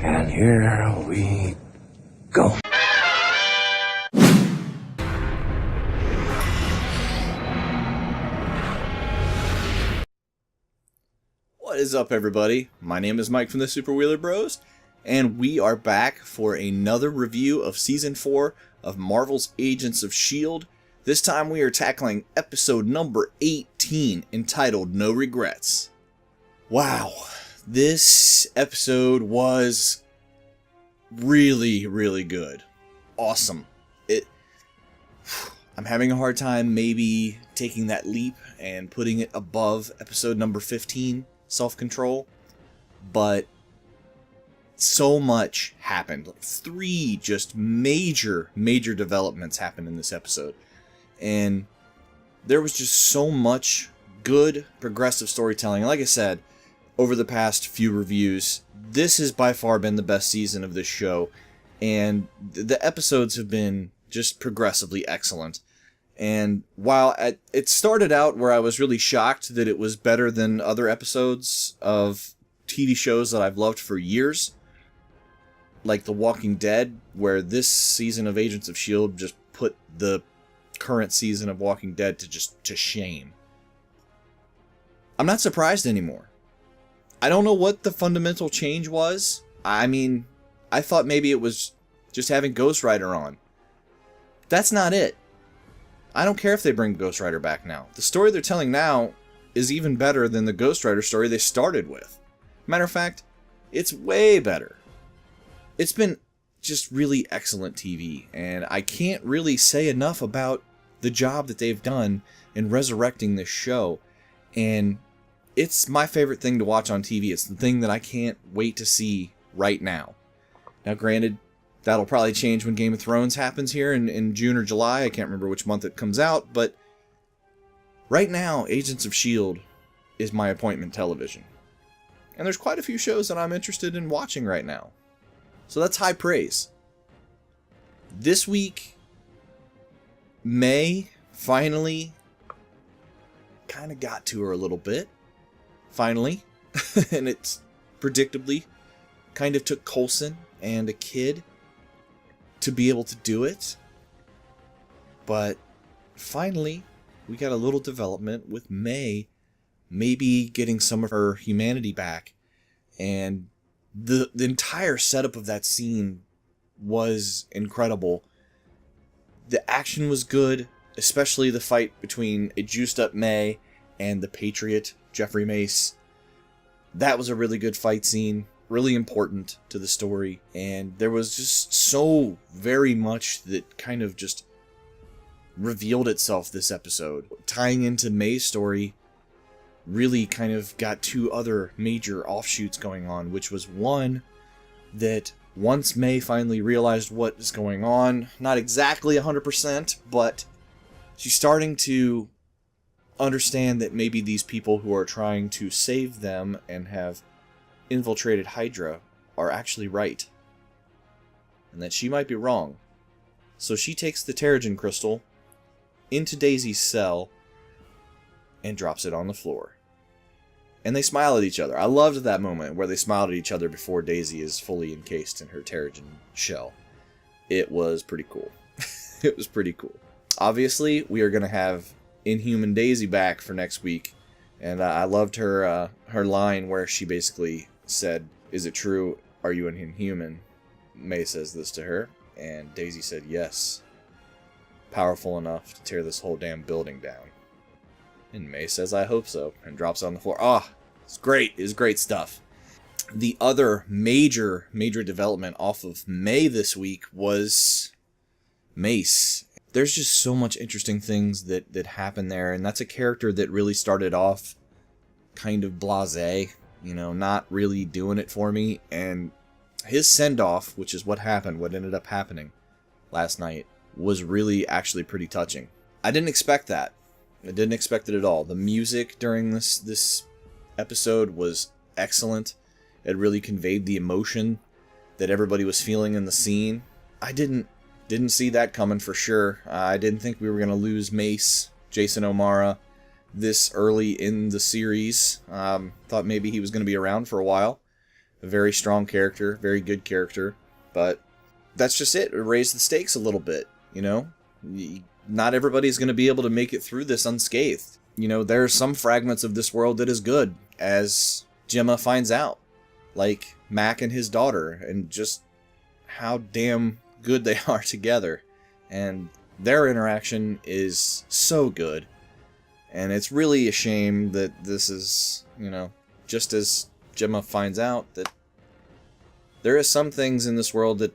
And here we go. What is up, everybody? My name is Mike from the Super Wheeler Bros, and we are back for another review of Season 4 of Marvel's Agents of S.H.I.E.L.D. This time we are tackling episode number 18, entitled No Regrets. Wow, this episode was really, really good. Awesome. I'm having a hard time maybe taking that leap and putting it above episode number 15, Self-Control, but so much happened. Like 3 just major developments happened in this episode, and there was just so much good progressive storytelling. Like I said, over the past few reviews, this has by far been the best season of this show, and the episodes have been just progressively excellent. And while it started out where I was really shocked that it was better than other episodes of TV shows that I've loved for years, like The Walking Dead, where this season of Agents of S.H.I.E.L.D. just put the current season of Walking Dead to shame. I'm not surprised anymore. I don't know what the fundamental change was. I mean, I thought maybe it was just having Ghost Rider on. That's not it. I don't care if they bring Ghost Rider back now. The story they're telling now is even better than the Ghost Rider story they started with. Matter of fact, it's way better. It's been just really excellent TV, and I can't really say enough about the job that they've done in resurrecting this show. And it's my favorite thing to watch on TV. It's the thing that I can't wait to see right now. Now, granted, that'll probably change when Game of Thrones happens here in June or July. I can't remember which month it comes out, but right now, Agents of S.H.I.E.L.D. is my appointment television. And there's quite a few shows that I'm interested in watching right now. So that's high praise. This week, May finally kind of got to her a little bit. Finally. And it's predictably kind of took Coulson and a kid to be able to do it. But finally, we got a little development with May maybe getting some of her humanity back. And the entire setup of that scene was incredible. The action was good, especially the fight between a juiced up May and the Patriot, Jeffrey Mace. That was a really good fight scene. Really important to the story, and there was just so very much that kind of just revealed itself this episode. Tying into May's story really kind of got 2 other major offshoots going on, which was one, that once May finally realized what is going on, not exactly 100%, but she's starting to understand that maybe these people who are trying to save them and have infiltrated Hydra are actually right, and that she might be wrong. So she takes the Terrigen crystal into Daisy's cell and drops it on the floor. And they smile at each other. I loved that moment where they smiled at each other before Daisy is fully encased in her Terrigen shell. It was pretty cool. It was pretty cool. Obviously, we are going to have Inhuman Daisy back for next week, and I loved her line where she basically said, "Is it true? Are you an Inhuman?" May says this to her, and Daisy said, "Yes. Powerful enough to tear this whole damn building down." And May says, "I hope so," and drops it on the floor. It's great. It's great stuff. The other major development off of May this week was Mace. There's just so much interesting things that happen there, and that's a character that really started off kind of blasé, not really doing it for me, and his send-off, which is what ended up happening last night, was really actually pretty touching. I didn't expect that. I didn't expect it at all. The music during this episode was excellent. It really conveyed the emotion that everybody was feeling in the scene. I didn't see that coming for sure. I didn't think we were going to lose Mace, Jason O'Mara, this early in the series. Thought maybe he was going to be around for a while. A very strong character, very good character, but that's just it. It raised the stakes a little bit, you know? Not everybody's going to be able to make it through this unscathed. You know, there are some fragments of this world that is good, as Gemma finds out. Like Mac and his daughter, and just how damn good they are together. And their interaction is so good. And it's really a shame that this is, you know, just as Gemma finds out that there is some things in this world that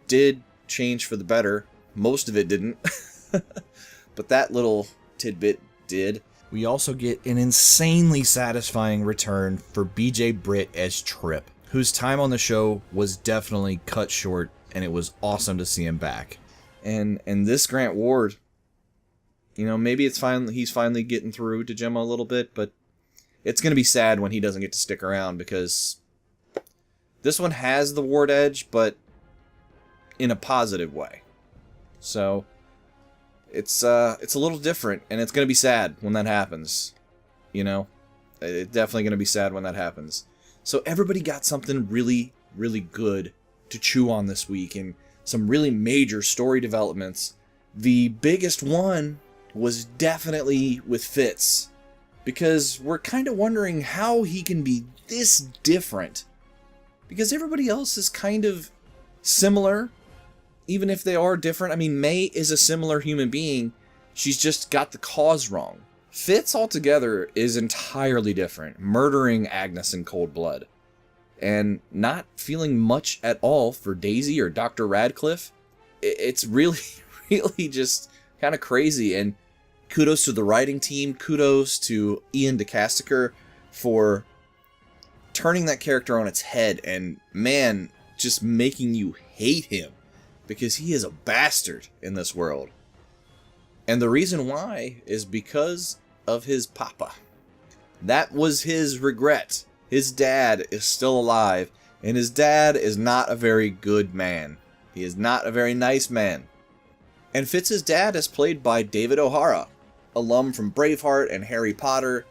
did change for the better. Most of it didn't. But that little tidbit did. We also get an insanely satisfying return for BJ Britt as Trip, whose time on the show was definitely cut short, and it was awesome to see him back. And this Grant Ward, you know, maybe he's finally getting through to Gemma a little bit, but it's going to be sad when he doesn't get to stick around, because this one has the Ward edge, but in a positive way. So it's a little different, and it's going to be sad when that happens. You know, it's definitely going to be sad when that happens. So everybody got something really, really good to chew on this week, and some really major story developments. The biggest one was definitely with Fitz, because we're kind of wondering how he can be this different, because everybody else is kind of similar, even if they are different. I mean, May is a similar human being, she's just got the cause wrong. Fitz altogether is entirely different, murdering Agnes in cold blood, and not feeling much at all for Daisy or Dr. Radcliffe. It's really, really just kind of crazy, and kudos to the writing team, kudos to Ian DeCasticker for turning that character on its head, and man, just making you hate him, because he is a bastard in this world. And the reason why is because of his papa. That was his regret. His dad is still alive, and his dad is not a very good man. He is not a very nice man. And Fitz's dad is played by David O'Hara, alum from Braveheart and Harry Potter,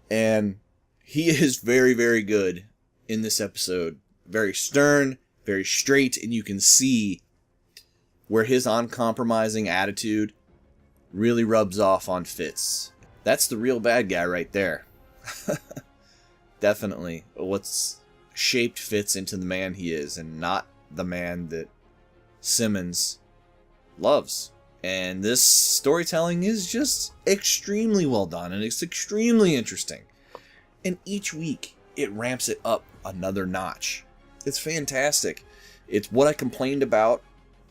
and he is very, very good in this episode. Very stern, very straight, and you can see where his uncompromising attitude really rubs off on Fitz. That's the real bad guy right there. Definitely what's shaped Fitz into the man he is, and not the man that Simmons loves. And this storytelling is just extremely well done, and it's extremely interesting. And each week, it ramps it up another notch. It's fantastic. It's what I complained about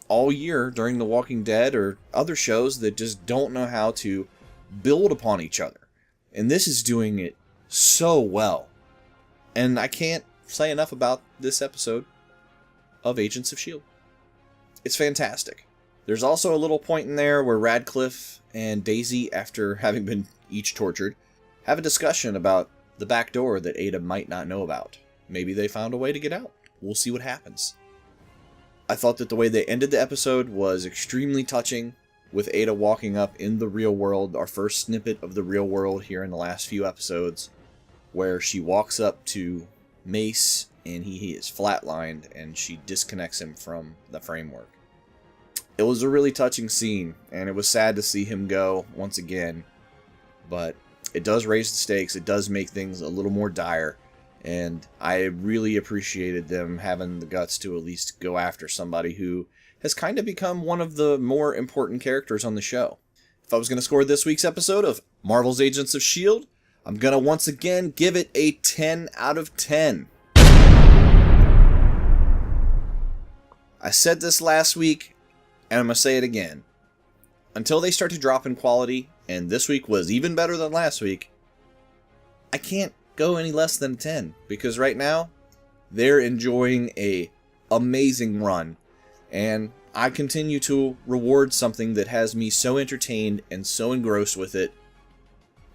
all year during The Walking Dead or other shows that just don't know how to build upon each other. And this is doing it so well. And I can't say enough about this episode of Agents of S.H.I.E.L.D. It's fantastic. There's also a little point in there where Radcliffe and Daisy, after having been each tortured, have a discussion about the back door that Ada might not know about. Maybe they found a way to get out. We'll see what happens. I thought that the way they ended the episode was extremely touching, with Ada walking up in the real world, our first snippet of the real world here in the last few episodes, where she walks up to Mace and he is flatlined, and she disconnects him from the framework. It was a really touching scene, and it was sad to see him go once again, but it does raise the stakes, it does make things a little more dire, and I really appreciated them having the guts to at least go after somebody who has kind of become one of the more important characters on the show. If I was going to score this week's episode of Marvel's Agents of S.H.I.E.L.D., I'm going to once again give it a 10 out of 10. I said this last week, and I'm going to say it again. Until they start to drop in quality, and this week was even better than last week, I can't go any less than 10, because right now, they're enjoying a amazing run, and I continue to reward something that has me so entertained and so engrossed with it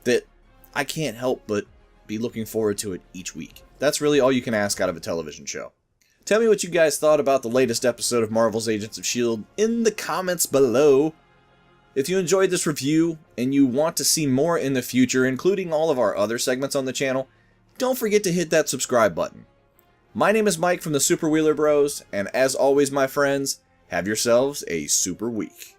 that I can't help but be looking forward to it each week. That's really all you can ask out of a television show. Tell me what you guys thought about the latest episode of Marvel's Agents of S.H.I.E.L.D. in the comments below. If you enjoyed this review and you want to see more in the future, including all of our other segments on the channel, don't forget to hit that subscribe button. My name is Mike from the Super Wheeler Bros, and as always, my friends, have yourselves a super week.